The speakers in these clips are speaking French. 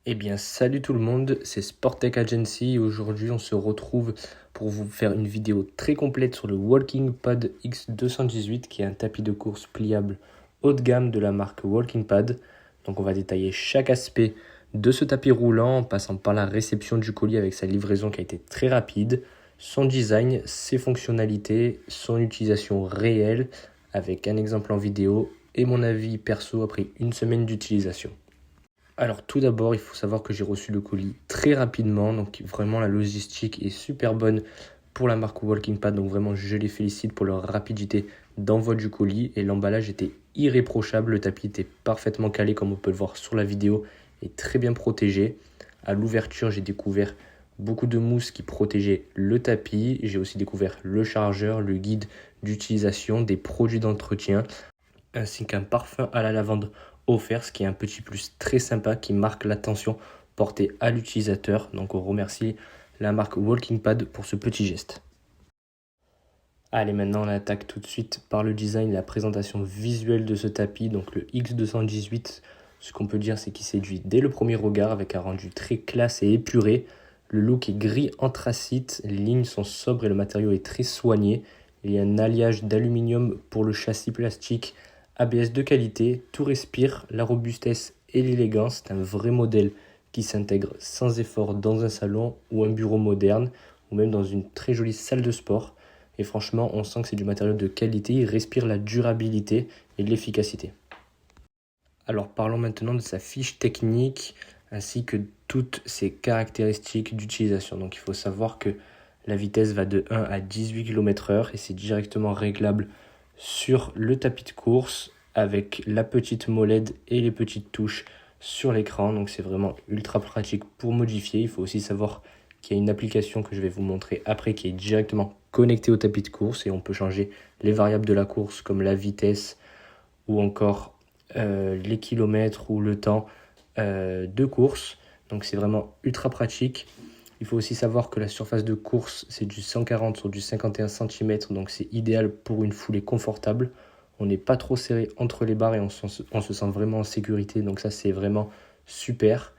Eh bien, salut tout le monde, c'est Sportech Agency et aujourd'hui on se retrouve pour vous faire une vidéo très complète sur le Walking Pad X218 qui est un tapis de course pliable haut de gamme de la marque Walking Pad. Donc on va détailler chaque aspect de ce tapis roulant en passant par la réception du colis avec sa livraison qui a été très rapide, son design, ses fonctionnalités, son utilisation réelle avec un exemple en vidéo et mon avis perso après une semaine d'utilisation. Alors tout d'abord, il faut savoir que j'ai reçu le colis très rapidement, donc vraiment la logistique est super bonne pour la marque Walking Pad, donc vraiment je les félicite pour leur rapidité d'envoi du colis et l'emballage était irréprochable, le tapis était parfaitement calé comme on peut le voir sur la vidéo et très bien protégé. À l'ouverture, j'ai découvert beaucoup de mousse qui protégeait le tapis, j'ai aussi découvert le chargeur, le guide d'utilisation, des produits d'entretien ainsi qu'un parfum à la lavande offert, ce qui est un petit plus très sympa qui marque l'attention portée à l'utilisateur. Donc on remercie la marque Walking Pad pour ce petit geste. Allez, maintenant on attaque tout de suite par le design et la présentation visuelle de ce tapis. Donc le X218, ce qu'on peut dire c'est qu'il séduit dès le premier regard avec un rendu très classe et épuré. Le look est gris anthracite, les lignes sont sobres et le matériau est très soigné. Il y a un alliage d'aluminium pour le châssis plastique, ABS de qualité, tout respire, la robustesse et l'élégance. C'est un vrai modèle qui s'intègre sans effort dans un salon ou un bureau moderne ou même dans une très jolie salle de sport. Et franchement, on sent que c'est du matériau de qualité, il respire la durabilité et l'efficacité. Alors parlons maintenant de sa fiche technique ainsi que toutes ses caractéristiques d'utilisation. Donc il faut savoir que la vitesse va de 1 à 18 km/h et c'est directement réglable sur le tapis de course avec la petite molette et les petites touches sur l'écran. Donc c'est vraiment ultra pratique pour modifier. Il faut aussi savoir qu'il y a une application que je vais vous montrer après qui est directement connectée au tapis de course et on peut changer les variables de la course comme la vitesse ou encore les kilomètres ou le temps de course. Donc c'est vraiment ultra pratique. Il faut aussi savoir que la surface de course, c'est du 140 sur du 51 cm, donc c'est idéal pour une foulée confortable. On n'est pas trop serré entre les barres et on se sent vraiment en sécurité, donc ça c'est vraiment super.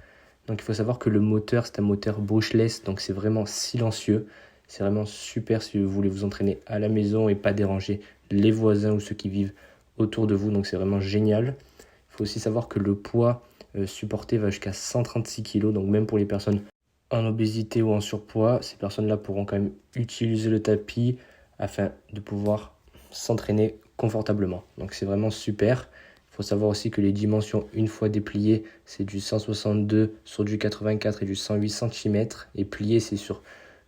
Donc il faut savoir que le moteur, c'est un moteur brushless, donc c'est vraiment silencieux. C'est vraiment super si vous voulez vous entraîner à la maison et pas déranger les voisins ou ceux qui vivent autour de vous, donc c'est vraiment génial. Il faut aussi savoir que le poids supporté va jusqu'à 136 kg, donc même pour les personnes en obésité ou en surpoids, ces personnes-là pourront quand même utiliser le tapis afin de pouvoir s'entraîner confortablement. Donc c'est vraiment super. Il faut savoir aussi que les dimensions, une fois dépliées, c'est du 162 sur du 84 et du 108 cm. Et plié, c'est sur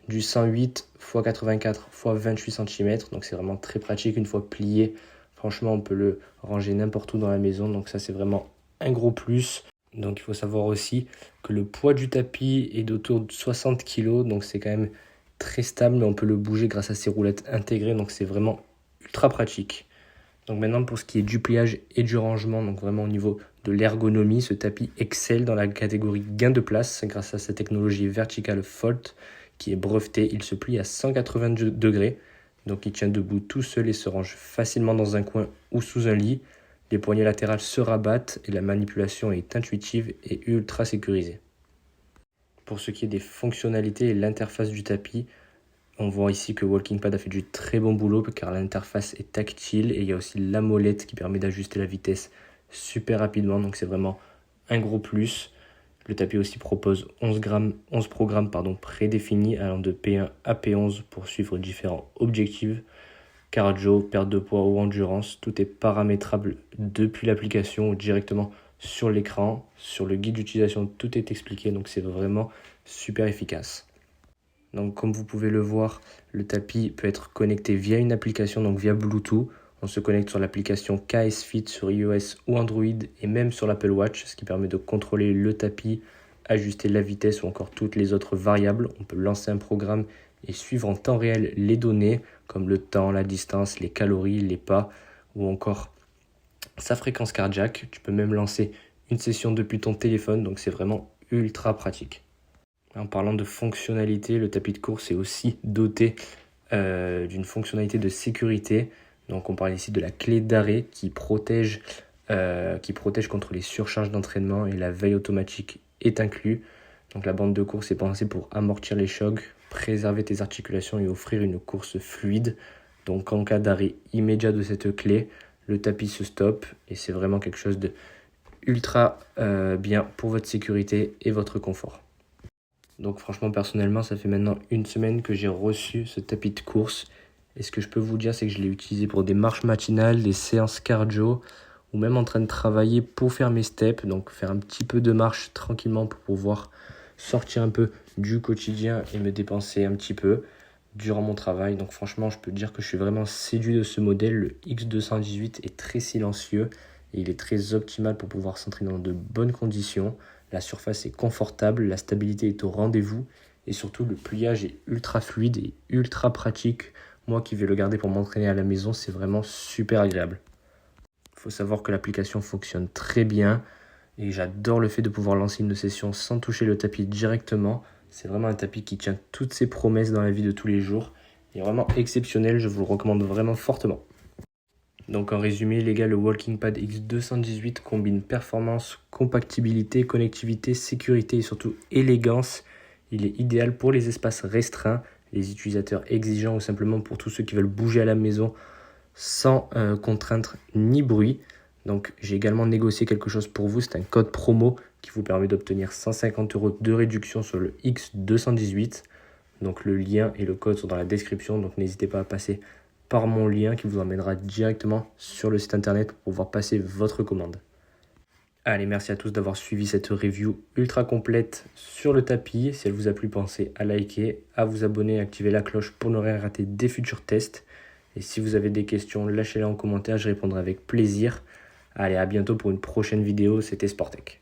du 108 x 84 x 28 cm. Donc c'est vraiment très pratique. Une fois plié, franchement, on peut le ranger n'importe où dans la maison. Donc ça, c'est vraiment un gros plus. Donc il faut savoir aussi que le poids du tapis est d'autour de 60 kg, donc c'est quand même très stable, mais on peut le bouger grâce à ces roulettes intégrées, donc c'est vraiment ultra pratique. Donc maintenant pour ce qui est du pliage et du rangement, donc vraiment au niveau de l'ergonomie, ce tapis excelle dans la catégorie gain de place grâce à sa technologie Vertical Fold qui est brevetée. Il se plie à 180 degrés, donc il tient debout tout seul et se range facilement dans un coin ou sous un lit. Les poignées latérales se rabattent et la manipulation est intuitive et ultra sécurisée. Pour ce qui est des fonctionnalités et l'interface du tapis, on voit ici que Walking Pad a fait du très bon boulot car l'interface est tactile et il y a aussi la molette qui permet d'ajuster la vitesse super rapidement, donc c'est vraiment un gros plus. Le tapis aussi propose 11 programmes prédéfinis allant de P1 à P11 pour suivre différents objectifs. Cardio, perte de poids ou endurance, tout est paramétrable depuis l'application ou directement sur l'écran. Sur le guide d'utilisation, tout est expliqué, donc c'est vraiment super efficace. Donc comme vous pouvez le voir, le tapis peut être connecté via une application, donc via Bluetooth. On se connecte sur l'application KS Fit sur iOS ou Android et même sur l'Apple Watch, ce qui permet de contrôler le tapis, ajuster la vitesse ou encore toutes les autres variables. On peut lancer un programme et suivre en temps réel les données comme le temps, la distance, les calories, les pas ou encore sa fréquence cardiaque. Tu peux même lancer une session depuis ton téléphone, donc c'est vraiment ultra pratique. En parlant de fonctionnalité, le tapis de course est aussi doté d'une fonctionnalité de sécurité. Donc on parle ici de la clé d'arrêt qui protège contre les surcharges d'entraînement et la veille automatique est inclus. Donc la bande de course est pensée pour amortir les chocs, préserver tes articulations et offrir une course fluide. Donc en cas d'arrêt immédiat de cette clé, le tapis se stoppe et c'est vraiment quelque chose de ultra bien pour votre sécurité et votre confort. Donc franchement, personnellement, ça fait maintenant une semaine que j'ai reçu ce tapis de course. Et ce que je peux vous dire, c'est que je l'ai utilisé pour des marches matinales, des séances cardio, ou même en train de travailler pour faire mes steps. Donc faire un petit peu de marche tranquillement pour pouvoir sortir un peu du quotidien et me dépenser un petit peu durant mon travail. Donc franchement, je peux dire que je suis vraiment séduit de ce modèle. Le X218 est très silencieux et il est très optimal pour pouvoir s'entraîner dans de bonnes conditions. La surface est confortable, la stabilité est au rendez-vous et surtout le pliage est ultra fluide et ultra pratique. Moi qui vais le garder pour m'entraîner à la maison, c'est vraiment super agréable. Il faut savoir que l'application fonctionne très bien et j'adore le fait de pouvoir lancer une session sans toucher le tapis directement. C'est vraiment un tapis qui tient toutes ses promesses dans la vie de tous les jours. Il est vraiment exceptionnel, je vous le recommande vraiment fortement. Donc en résumé, les gars, le Walking Pad X218 combine performance, compatibilité, connectivité, sécurité et surtout élégance. Il est idéal pour les espaces restreints, les utilisateurs exigeants ou simplement pour tous ceux qui veulent bouger à la maison sans contrainte ni bruit. Donc j'ai également négocié quelque chose pour vous, c'est un code promo qui vous permet d'obtenir 150 € de réduction sur le X218. Donc le lien et le code sont dans la description, donc n'hésitez pas à passer par mon lien qui vous emmènera directement sur le site internet pour pouvoir passer votre commande. Allez, merci à tous d'avoir suivi cette review ultra complète sur le tapis. Si elle vous a plu, pensez à liker, à vous abonner et activer la cloche pour ne rien rater des futurs tests. Et si vous avez des questions, lâchez-les en commentaire, je répondrai avec plaisir. Allez, à bientôt pour une prochaine vidéo, c'était Sportec.